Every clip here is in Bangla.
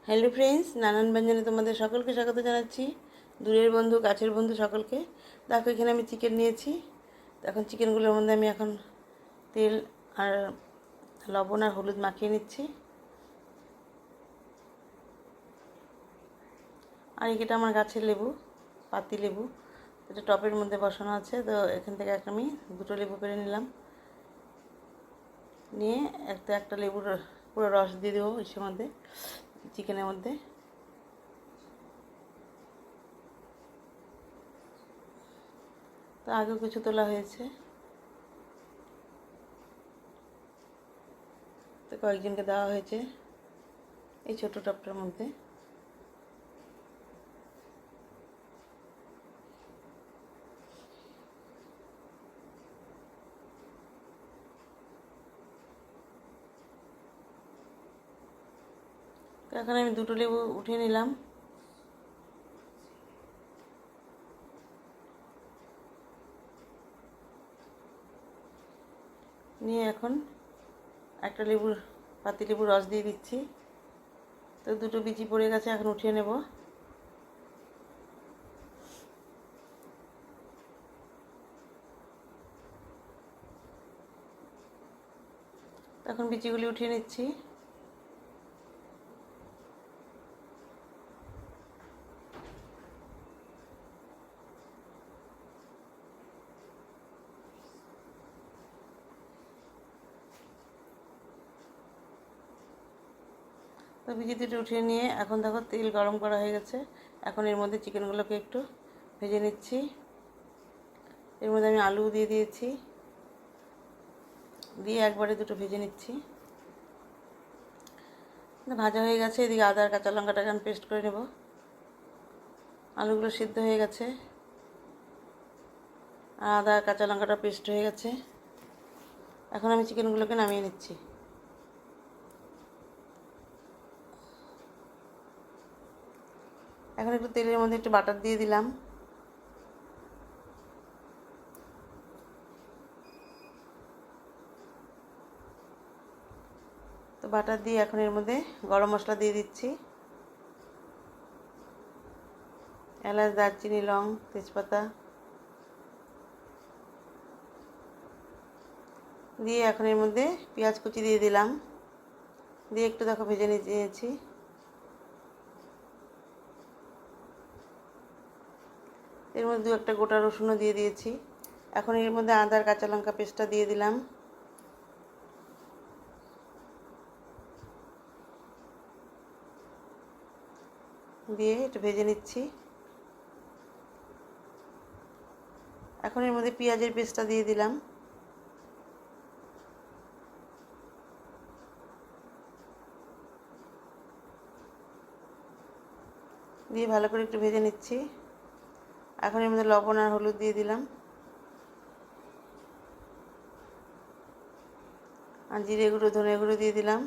হ্যালো ফ্রেন্ডস, নানান ব্যঞ্জনে তোমাদের সকলকে স্বাগত জানাচ্ছি। দূরের বন্ধু, কাছের বন্ধু সকলকে। দেখো, এখানে আমি চিকেন নিয়েছি। এখন চিকেনগুলোর মধ্যে আমি এখন তেল আর লবণ আর হলুদ মাখিয়ে নিচ্ছি। আর এটা আমার গাছের লেবু, পাতি লেবু। এটা টপের মধ্যে বসানো আছে, তো এখান থেকে আমি দুটো লেবু পেরে নিলাম। নিয়ে একটা লেবুর পুরো রস দিয়ে দেবো এর মধ্যে, চিকেনের মধ্যে। তো আগেও কিছু তোলা হয়েছে, তো কয়েকজনকে দেওয়া হয়েছে এই ছোটো টপটার মধ্যে। তো এখন আমি দুটো লেবু উঠিয়ে নিলাম। নিয়ে এখন একটা পাতি লেবুর রস দিয়ে দিচ্ছি। তো দুটো বিচি পড়ে গেছে, এখন উঠিয়ে নেব। এখন বিচিগুলি উঠিয়ে নিচ্ছি। তো বিচি দুটো উঠিয়ে নিয়ে এখন দেখো তেল গরম করা হয়ে গেছে। এখন এর মধ্যে চিকেনগুলোকে একটু ভেজে নিচ্ছি। এর মধ্যে আমি আলু দিয়ে দিয়েছি, দিয়ে একবারে দুটো ভেজে নিচ্ছি। ভাজা হয়ে গেছে। এদিকে আদা আর কাঁচা লঙ্কাটা এখন পেস্ট করে নেব। আলুগুলো সিদ্ধ হয়ে গেছে আর আদা আর কাঁচা লঙ্কাটা পেস্ট হয়ে গেছে। এখন আমি চিকেনগুলোকে নামিয়ে নিচ্ছি। এখন একটু তেলের মধ্যে একটু বাটার দিয়ে দিলাম। তো বাটার দিয়ে এখন এর মধ্যে গরম মশলা দিয়ে দিচ্ছি। এলাচ, দারচিনি, লং, তেজপাতা দিয়ে এখন এর মধ্যে পেঁয়াজ কুচি দিয়ে দিলাম। দিয়ে একটু দেখো ভেজে নিয়েছি। এর মধ্যে একটা গোটা রসুনও দিয়ে দিয়েছি। এখন এর মধ্যে আদা আর কাঁচা লঙ্কা পেস্টটা দিয়ে দিলাম। দিয়ে একটু ভেজে নিচ্ছি। এখন এর মধ্যে পেঁয়াজের পেস্টটা দিয়ে দিলাম। দিয়ে ভালো করে একটু ভেজে নিচ্ছি। এখন এর মধ্যে লবণ আর হলুদ দিয়ে দিলাম, আর জিরে গুঁড়ো, ধনে গুঁড়ো দিয়ে দিলাম।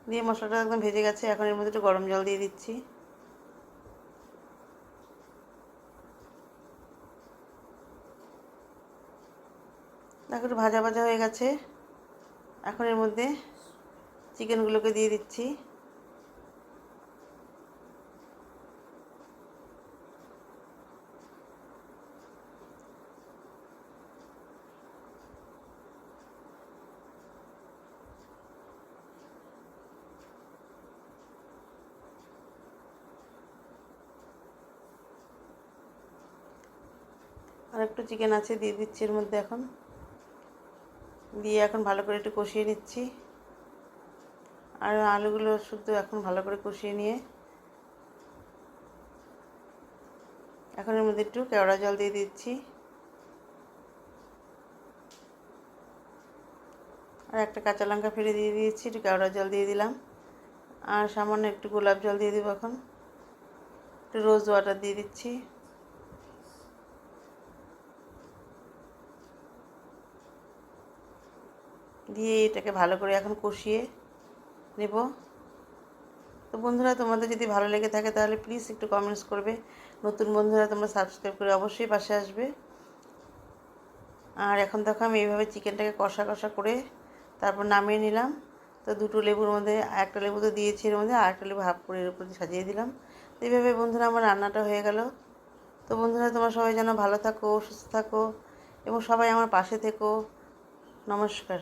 দিয়ে মশলাটা একদম ভেজে গেছে। এখন এর মধ্যে একটু গরম জল দিয়ে দিচ্ছি। দেখো একটু ভাজা ভাজা হয়ে গেছে। এখন এর মধ্যে চিকেনগুলোকে দিয়ে দিচ্ছি। আর একটু চিকেন আছে, দিয়ে দিচ্ছি এর মধ্যে। এখন দিয়ে এখন ভালো করে একটু কষিয়ে নিচ্ছি। আর আলুগুলো শুদ্ধ এখন ভালো করে কষিয়ে নিয়ে এখন এর মধ্যে একটু কেওড়া জল দিয়ে দিচ্ছি। আর একটা কাঁচা লঙ্কা ফেলে দিয়ে দিয়েছি, একটু কেওড়া জল দিয়ে দিলাম। আর সামান্য একটু গোলাপ জল দিয়ে দেবো। এখন একটু রোজ ওয়াটার দিয়ে দিচ্ছি। দিয়ে এটাকে ভালো করে এখন কষিয়ে নেব। তো বন্ধুরা, তোমাদের যদি ভালো লেগে থাকে তাহলে প্লিজ একটু কমেন্টস করবে। নতুন বন্ধুরা তোমরা সাবস্ক্রাইব করে অবশ্যই পাশে আসবে। আর এখন দেখো আমি এইভাবে চিকেনটাকে কষা কষা করে তারপর নামিয়ে নিলাম। তো দুটো লেবুর মধ্যে একটা লেবু তো দিয়েছি, এর মধ্যে আর একটা লেবু হাফ করে এর উপর দিয়ে সাজিয়ে দিলাম। তো এইভাবে বন্ধুরা আমার রান্নাটা হয়ে গেল। তো বন্ধুরা তোমরা সবাই যেন ভালো থাকো, সুস্থ থাকো এবং সবাই আমার পাশে থেকো। নমস্কার।